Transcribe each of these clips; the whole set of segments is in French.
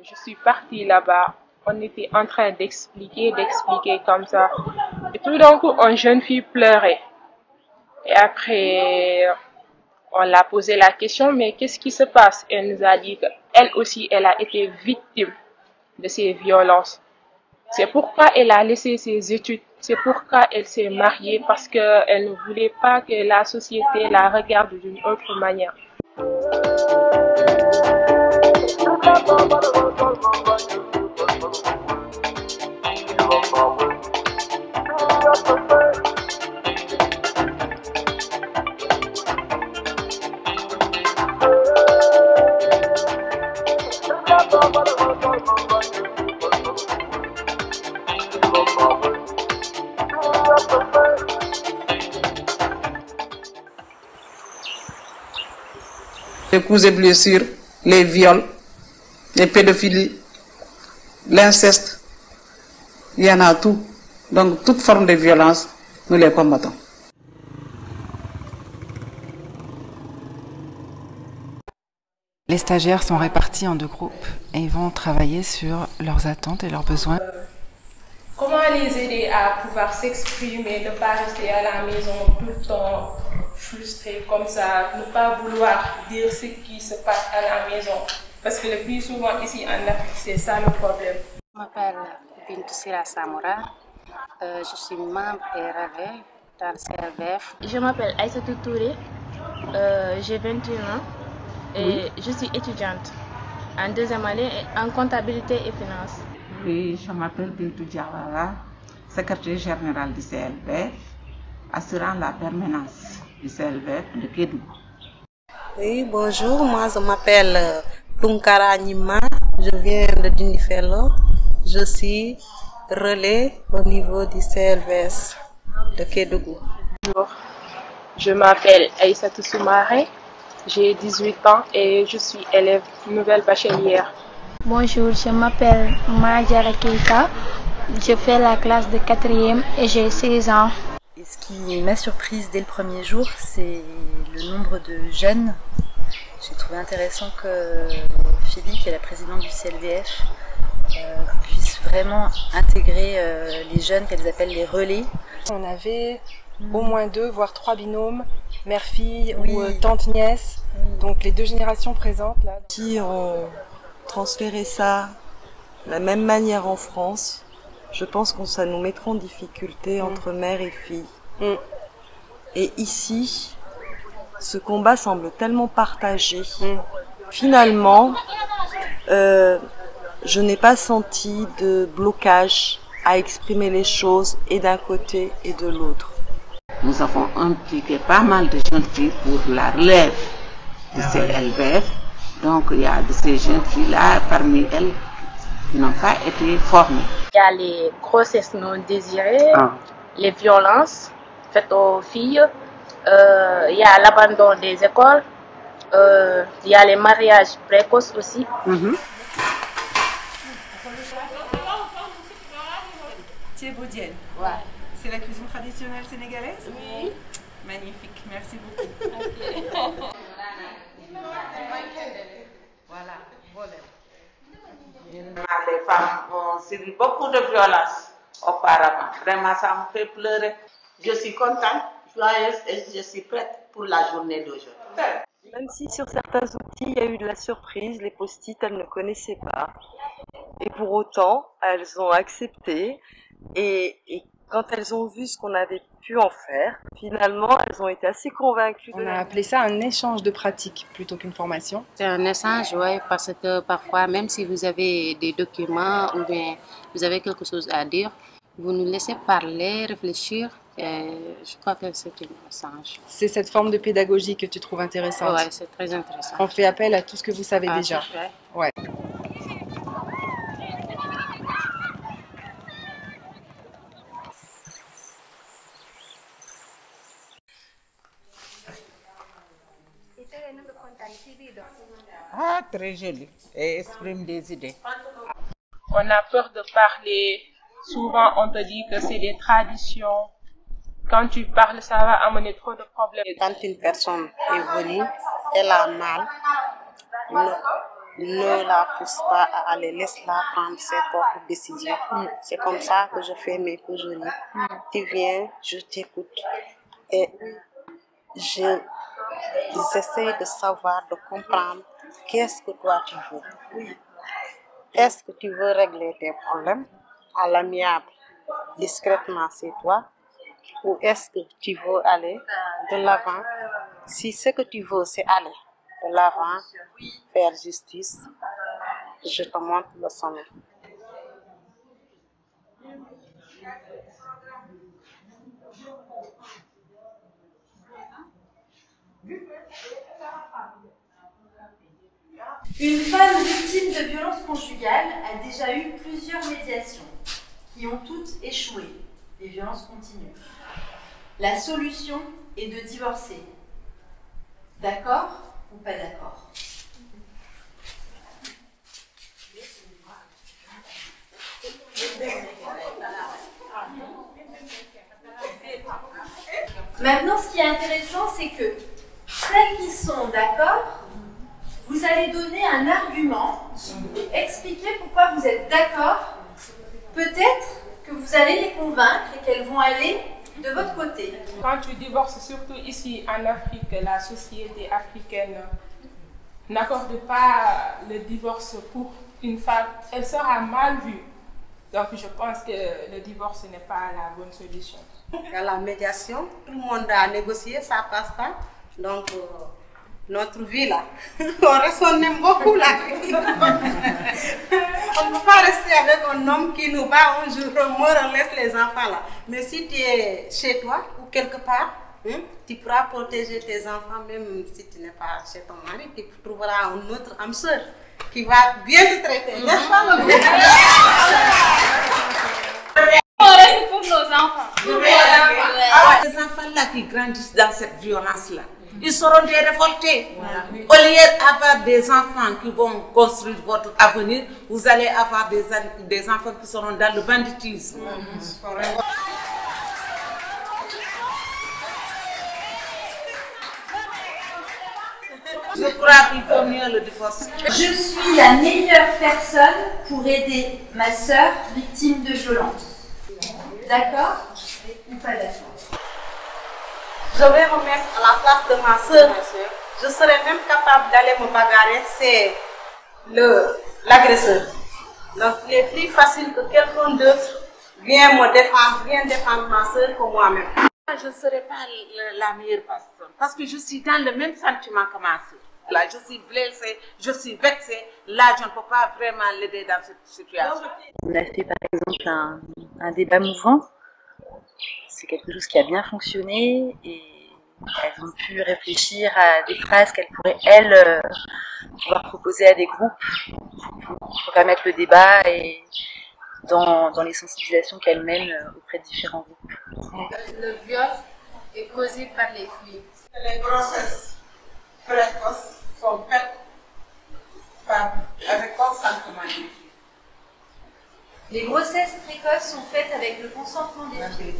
Je suis partie là-bas. On était en train d'expliquer comme ça. Et tout d'un coup, une jeune fille pleurait. Et après, on l'a posé la question, mais qu'est-ce qui se passe? Elle nous a dit qu'elle aussi, elle a été victime de ces violences. C'est pourquoi elle a laissé ses études. C'est pourquoi elle s'est mariée, parce qu'elle ne voulait pas que la société la regarde d'une autre manière. Les coups et blessures, les viols, les pédophilies, l'inceste, il y en a tout. Donc toute forme de violence, nous les combattons. Les stagiaires sont répartis en 2 groupes et vont travailler sur leurs attentes et leurs besoins. Comment les aider à pouvoir s'exprimer, ne pas rester à la maison tout le temps frustré comme ça, ne pas vouloir dire ce qui se passe à la maison. Parce que le plus souvent ici en Afrique, c'est ça le problème. Je m'appelle Bintou Sira Samoura, je suis membre et relais dans le CLBF. Je m'appelle Aïssatou Touré, j'ai 21 ans et je suis étudiante en 2e année en comptabilité et finance. Oui, je m'appelle Bintou Diawara, secrétaire générale du CLBF, assurant la permanence du CLBF de Kédougou. Oui, bonjour, moi je m'appelle Tunkara Nima, je viens de Dinifelo, je suis relais au niveau du CLBS de Kédougou. Bonjour, je m'appelle Aïssatou Soumaré, j'ai 18 ans et je suis élève nouvelle bachelière. Bonjour, je m'appelle Madjara Keita, je fais la classe de 4e et j'ai 16 ans. Et ce qui m'a surprise dès le premier jour, c'est le nombre de jeunes. J'ai trouvé intéressant que Philippe, qui est la présidente du CLBF, puisse vraiment intégrer les jeunes qu'elles appellent les relais. On avait au moins 2, voire 3 binômes, mère-fille ou tante-nièce, donc les 2 générations présentes là. Si on transférait ça de la même manière en France, je pense que ça nous mettrait en difficulté entre mère et fille. Et ici, ce combat semble tellement partagé. Finalement, je n'ai pas senti de blocage à exprimer les choses et d'un côté et de l'autre. Nous avons impliqué pas mal de jeunes filles pour la relève du CLBF. Donc il y a de ces jeunes filles-là, parmi elles, qui n'ont pas été formées. Il y a les grossesses non désirées, les violences faites aux filles, il y a l'abandon des écoles, il y a les mariages précoces aussi. Thiebaudienne. Ouais. C'est la cuisine traditionnelle sénégalaise? Oui. Magnifique, merci beaucoup. Voilà, les femmes ont subi beaucoup de violences auparavant. Vraiment, ça me fait pleurer. Je suis contente, joyeuse et je suis prête pour la journée d'aujourd'hui. Même si sur certains outils, il y a eu de la surprise, les post-it, elles ne connaissaient pas. Et pour autant, elles ont accepté. Et quand elles ont vu ce qu'on avait pu en faire, finalement, elles ont été assez convaincues. On a appelé ça un échange de pratiques plutôt qu'une formation. C'est un échange, oui, parce que parfois, même si vous avez des documents ou bien vous avez quelque chose à dire, vous nous laissez parler, réfléchir. Et je crois que c'est un échange. C'est cette forme de pédagogie que tu trouves intéressante? Oui, c'est très intéressant. On fait appel à tout ce que vous savez déjà. Ouais. Ah, très joli. Et exprime des idées. On a peur de parler. Souvent, on te dit que c'est des traditions. Quand tu parles, ça va amener trop de problèmes. Quand une personne est venue, elle a mal, ne la pousse pas à aller, laisse-la prendre ses propres décisions. C'est comme ça que je fais mes causeries. Tu viens, je t'écoute et j'essaie de savoir, de comprendre qu'est-ce que toi tu veux. Est-ce que tu veux régler tes problèmes à l'amiable, discrètement, c'est toi? Ou est-ce que tu veux aller de l'avant? Si ce que tu veux, c'est aller de l'avant, faire justice, je te montre le sommet. Une femme victime de violences conjugales a déjà eu plusieurs médiations qui ont toutes échoué. Les violences continuent. La solution est de divorcer. D'accord ou pas d'accord? Maintenant, ce qui est intéressant, c'est que celles qui sont d'accord, vous allez donner un argument et expliquer pourquoi vous êtes d'accord. Peut-être que vous allez les convaincre et qu'elles vont aller de votre côté. Quand tu divorces, surtout ici en Afrique, la société africaine n'accorde pas le divorce pour une femme. Elle sera mal vue. Donc je pense que le divorce n'est pas la bonne solution. Il y a la médiation, tout le monde a négocié, ça passe pas. Donc notre vie là, on aime beaucoup là. On ne peut pas rester avec un homme qui nous bat un jour, on laisse les enfants là. Mais si tu es chez toi ou quelque part, tu pourras protéger tes enfants même si tu n'es pas chez ton mari, tu trouveras un autre âme sœur qui va bien te traiter. N'est-ce pas le On reste pour nos enfants. Les enfants là qui grandissent dans cette violence là, ils seront des révoltés. Au lieu d'avoir des enfants qui vont construire votre avenir, vous allez avoir des enfants qui seront dans le banditisme. Je crois qu'il faut mieux le divorce. Je suis la meilleure personne pour aider ma sœur victime de violence. D'accord ou pas d'accord? Je vais me mettre à la place de ma soeur. Je serais même capable d'aller me bagarrer. C'est l'agresseur. Donc, il est plus facile que quelqu'un d'autre vienne me défendre, vienne défendre ma soeur que moi-même. Je ne serai pas la meilleure personne parce que je suis dans le même sentiment que ma soeur. Là, je suis blessée, je suis vexée. Là, je ne peux pas vraiment l'aider dans cette situation. On a fait par exemple un débat mouvant. C'est quelque chose qui a bien fonctionné et elles ont pu réfléchir à des phrases qu'elles pourraient, elles, pouvoir proposer à des groupes pour permettre le débat et dans les sensibilisations qu'elles mènent auprès de différents groupes. Le viol est causé par les filles. Les grossesses précoces sont faites avec consentement des filles. Les grossesses précoces sont faites avec le consentement des filles.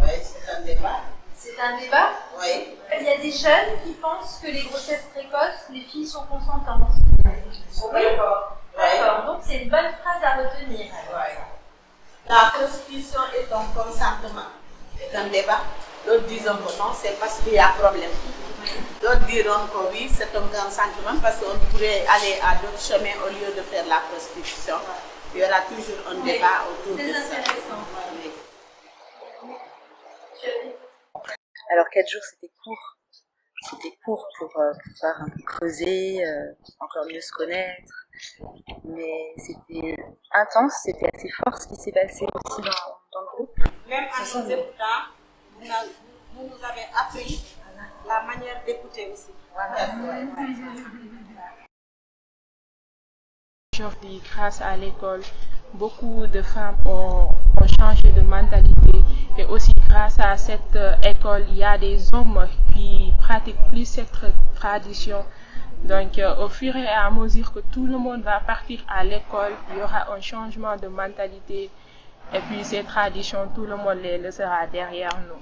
Oui, c'est un débat. C'est un débat? Oui. Il y a des jeunes qui pensent que les grossesses précoces, les filles sont consentantes. Oui. D'accord, donc c'est une bonne phrase à retenir. Oui. La prostitution est un consentement. C'est un débat. D'autres disent que non, c'est parce qu'il y a problème. D'autres diront que oui, c'est un consentement parce qu'on pourrait aller à d'autres chemins au lieu de faire la prostitution. Il y aura toujours un débat autour de ça. C'est intéressant. Oui. Alors 4 jours c'était court. C'était court pour pouvoir un peu creuser, encore mieux se connaître. Mais c'était intense, c'était assez fort ce qui s'est passé aussi dans le groupe. Même à nos écoutants, vous nous avez appris la manière d'écouter aussi. Aujourd'hui, grâce à l'école, beaucoup de femmes ont changé de mentalité. Et aussi grâce à cette école, il y a des hommes qui pratiquent plus cette tradition. Donc au fur et à mesure que tout le monde va partir à l'école, il y aura un changement de mentalité. Et puis ces traditions, tout le monde les laissera derrière nous.